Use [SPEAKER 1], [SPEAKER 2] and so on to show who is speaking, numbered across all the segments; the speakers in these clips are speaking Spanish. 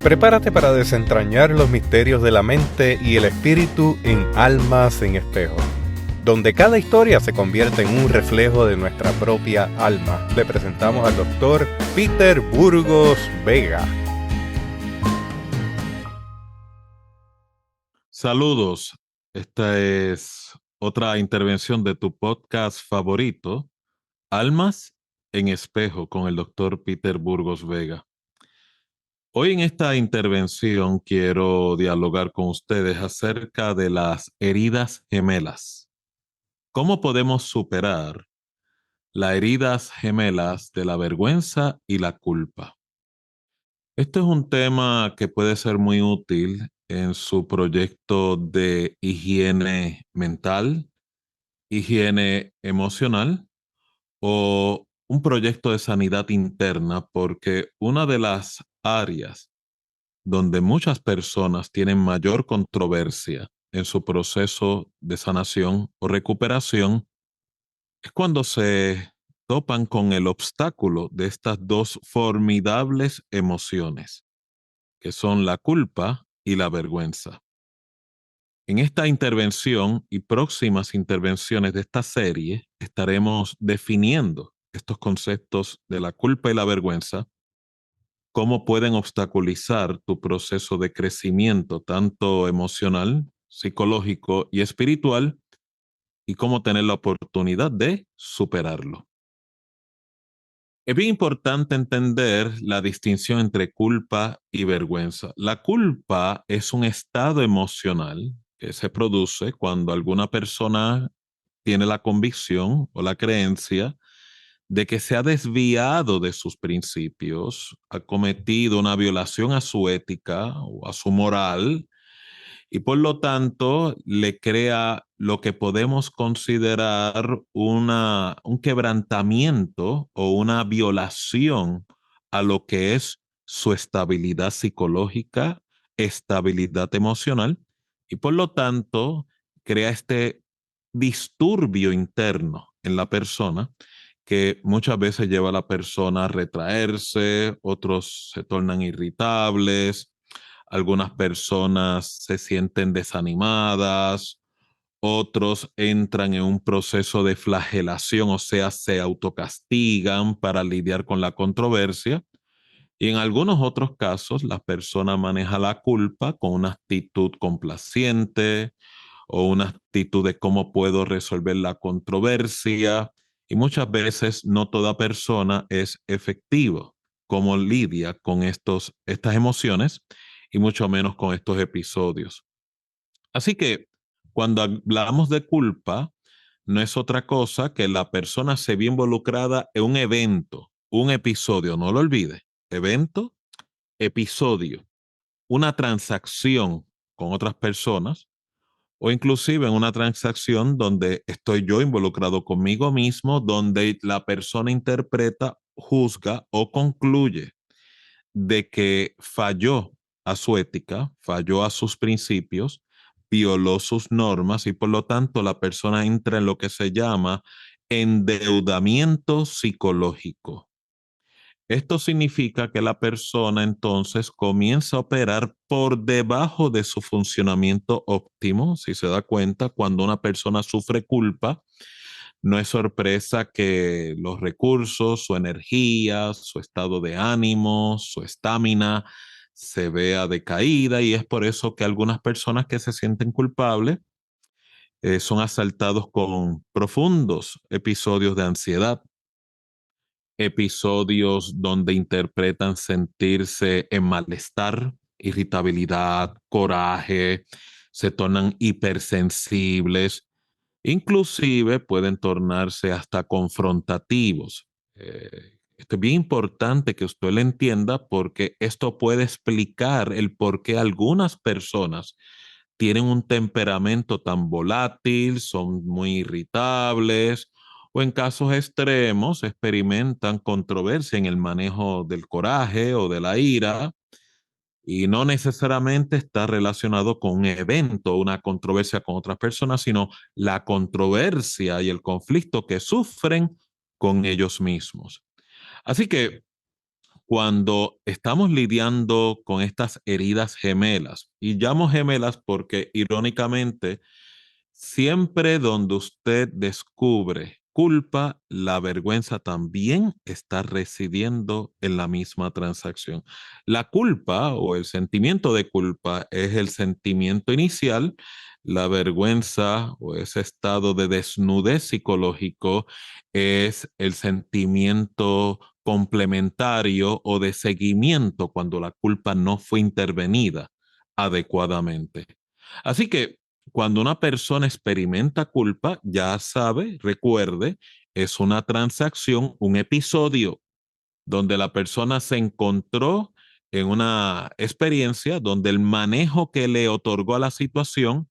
[SPEAKER 1] Prepárate para desentrañar los misterios de la mente y el espíritu en Almas en Espejo, donde cada historia se convierte en un reflejo de nuestra propia alma. Le presentamos al doctor Peter Burgos Vega.
[SPEAKER 2] Saludos, esta es otra intervención de tu podcast favorito, Almas en Espejo, con el doctor Peter Burgos Vega. Hoy en esta intervención quiero dialogar con ustedes acerca de las heridas gemelas. ¿Cómo podemos superar las heridas gemelas de la vergüenza y la culpa? Este es un tema que puede ser muy útil en su proyecto de higiene mental, higiene emocional o un proyecto de sanidad interna, porque una de las áreas donde muchas personas tienen mayor controversia en su proceso de sanación o recuperación es cuando se topan con el obstáculo de estas dos formidables emociones, que son la culpa y la vergüenza. En esta intervención y próximas intervenciones de esta serie estaremos definiendo estos conceptos de la culpa y la vergüenza, cómo pueden obstaculizar tu proceso de crecimiento, tanto emocional, psicológico y espiritual, y cómo tener la oportunidad de superarlo. Es bien importante entender la distinción entre culpa y vergüenza. La culpa es un estado emocional que se produce cuando alguna persona tiene la convicción o la creencia de que se ha desviado de sus principios, ha cometido una violación a su ética o a su moral, y por lo tanto le crea lo que podemos considerar un quebrantamiento o una violación a lo que es su estabilidad psicológica, estabilidad emocional, y por lo tanto crea este disturbio interno en la persona que muchas veces lleva a la persona a retraerse, otros se tornan irritables, algunas personas se sienten desanimadas, otros entran en un proceso de flagelación, o sea, se autocastigan para lidiar con la controversia. Y en algunos otros casos, la persona maneja la culpa con una actitud complaciente o una actitud de cómo puedo resolver la controversia. Y muchas veces no toda persona es efectiva como lidia con estas emociones y mucho menos con estos episodios. Así que cuando hablamos de culpa, no es otra cosa que la persona se ve involucrada en un evento, un episodio, no lo olvide, evento, episodio, una transacción con otras personas o inclusive en una transacción donde estoy yo involucrado conmigo mismo, donde la persona interpreta, juzga o concluye de que falló a su ética, falló a sus principios, violó sus normas y por lo tanto la persona entra en lo que se llama endeudamiento psicológico. Esto significa que la persona entonces comienza a operar por debajo de su funcionamiento óptimo. Si se da cuenta, cuando una persona sufre culpa, no es sorpresa que los recursos, su energía, su estado de ánimo, su estamina se vea decaída, y es por eso que algunas personas que se sienten culpables son asaltados con profundos episodios de ansiedad, episodios donde interpretan sentirse en malestar, irritabilidad, coraje, se tornan hipersensibles, inclusive pueden tornarse hasta confrontativos. Esto es bien importante que usted lo entienda, porque esto puede explicar el por qué algunas personas tienen un temperamento tan volátil, son muy irritables, o en casos extremos experimentan controversia en el manejo del coraje o de la ira, y no necesariamente está relacionado con un evento, una controversia con otras personas, sino la controversia y el conflicto que sufren con ellos mismos. Así que cuando estamos lidiando con estas heridas gemelas, y llamo gemelas porque irónicamente, siempre donde usted descubre culpa, la vergüenza también está residiendo en la misma transacción. La culpa o el sentimiento de culpa es el sentimiento inicial, la vergüenza o ese estado de desnudez psicológico es el sentimiento complementario o de seguimiento cuando la culpa no fue intervenida adecuadamente. Así que cuando una persona experimenta culpa, ya sabe, recuerde, es una transacción, un episodio donde la persona se encontró en una experiencia donde el manejo que le otorgó a la situación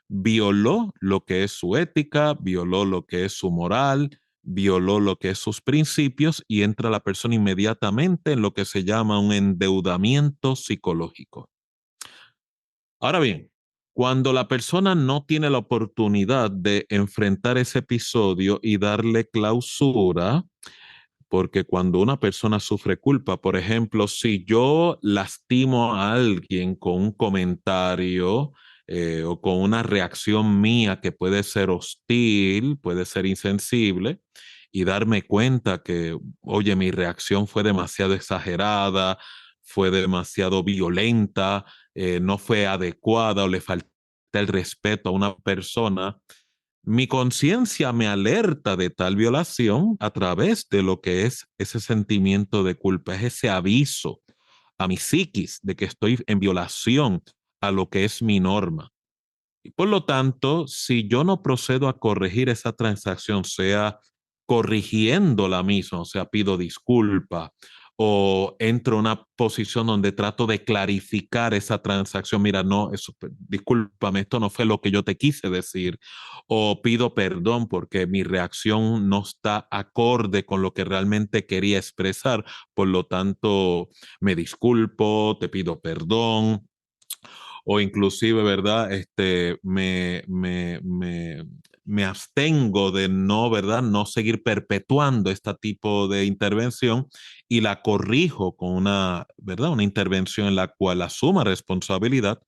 [SPEAKER 2] violó lo que es su ética, violó lo que es su moral, violó lo que es sus principios y entra la persona inmediatamente en lo que se llama un endeudamiento psicológico. Ahora bien, cuando la persona no tiene la oportunidad de enfrentar ese episodio y darle clausura, porque cuando una persona sufre culpa, por ejemplo, si yo lastimo a alguien con un comentario o con una reacción mía que puede ser hostil, puede ser insensible, y darme cuenta que, oye, mi reacción fue demasiado exagerada, fue demasiado violenta, no fue adecuada o le falté el respeto a una persona, mi conciencia me alerta de tal violación a través de lo que es ese sentimiento de culpa, es ese aviso a mi psiquis de que estoy en violación a lo que es mi norma. Y por lo tanto, si yo no procedo a corregir esa transacción, sea corrigiendo la misma, o sea, pido disculpa o entro en una posición donde trato de clarificar esa transacción, mira, no, eso, discúlpame, esto no fue lo que yo te quise decir, o pido perdón porque mi reacción no está acorde con lo que realmente quería expresar, por lo tanto, me disculpo, te pido perdón, o inclusive, ¿verdad? Me abstengo de no, ¿verdad? No seguir perpetuando este tipo de intervención y la corrijo con una, ¿verdad? Una intervención en la cual asuma responsabilidad,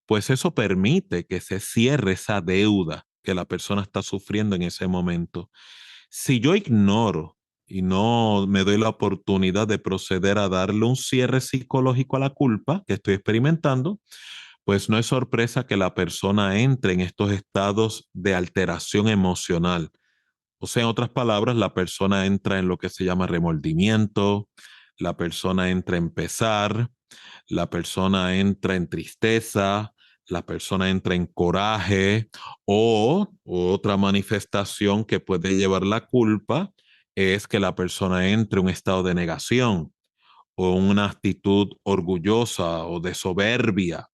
[SPEAKER 2] pues eso permite que se cierre esa deuda que la persona está sufriendo en ese momento. Si yo ignoro y no me doy la oportunidad de proceder a darle un cierre psicológico a la culpa que estoy experimentando, pues no es sorpresa que la persona entre en estos estados de alteración emocional. O sea, en otras palabras, la persona entra en lo que se llama remordimiento, la persona entra en pesar, la persona entra en tristeza, la persona entra en coraje o otra manifestación que puede llevar la culpa es que la persona entre en un estado de negación o una actitud orgullosa o de soberbia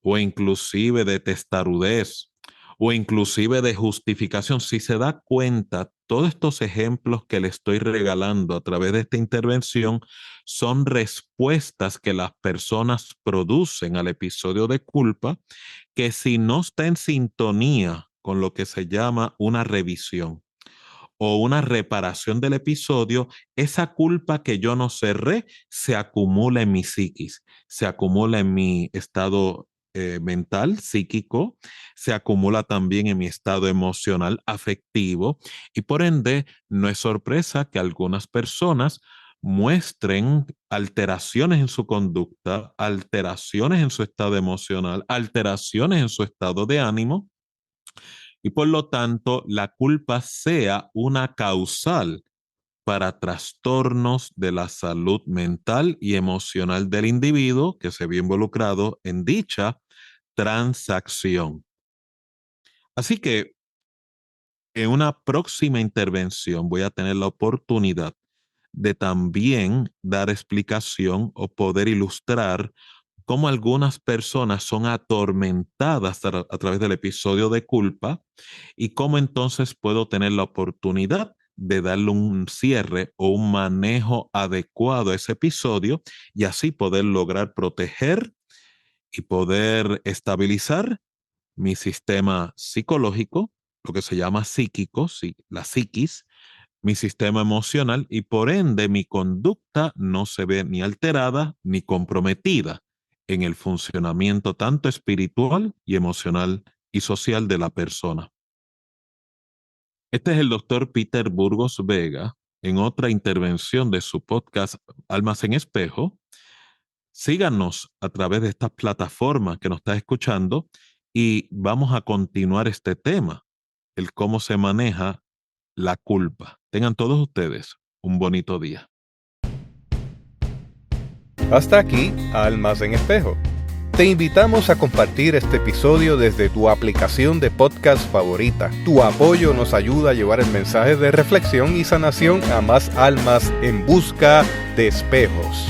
[SPEAKER 2] o inclusive de testarudez, o inclusive de justificación. Si se da cuenta, todos estos ejemplos que le estoy regalando a través de esta intervención son respuestas que las personas producen al episodio de culpa, que si no está en sintonía con lo que se llama una revisión o una reparación del episodio, esa culpa que yo no cerré se acumula en mi psiquis, se acumula en mi estado mental, psíquico, se acumula también en mi estado emocional, afectivo, y por ende no es sorpresa que algunas personas muestren alteraciones en su conducta, alteraciones en su estado emocional, alteraciones en su estado de ánimo, y por lo tanto la culpa sea una causal para trastornos de la salud mental y emocional del individuo que se ve involucrado en dicha transacción. Así que en una próxima intervención voy a tener la oportunidad de también dar explicación o poder ilustrar cómo algunas personas son atormentadas a través del episodio de culpa y cómo entonces puedo tener la oportunidad de darle un cierre o un manejo adecuado a ese episodio y así poder lograr proteger y poder estabilizar mi sistema psicológico, lo que se llama psíquico, la psiquis, mi sistema emocional y por ende mi conducta no se ve ni alterada ni comprometida en el funcionamiento tanto espiritual y emocional y social de la persona. Este es el doctor Peter Burgos Vega en otra intervención de su podcast Almas en Espejo. Síganos a través de esta plataforma que nos está escuchando y vamos a continuar este tema, el cómo se maneja la culpa. Tengan todos ustedes un bonito día.
[SPEAKER 1] Hasta aquí, Almas en Espejo. Te invitamos a compartir este episodio desde tu aplicación de podcast favorita. Tu apoyo nos ayuda a llevar el mensaje de reflexión y sanación a más almas en busca de espejos.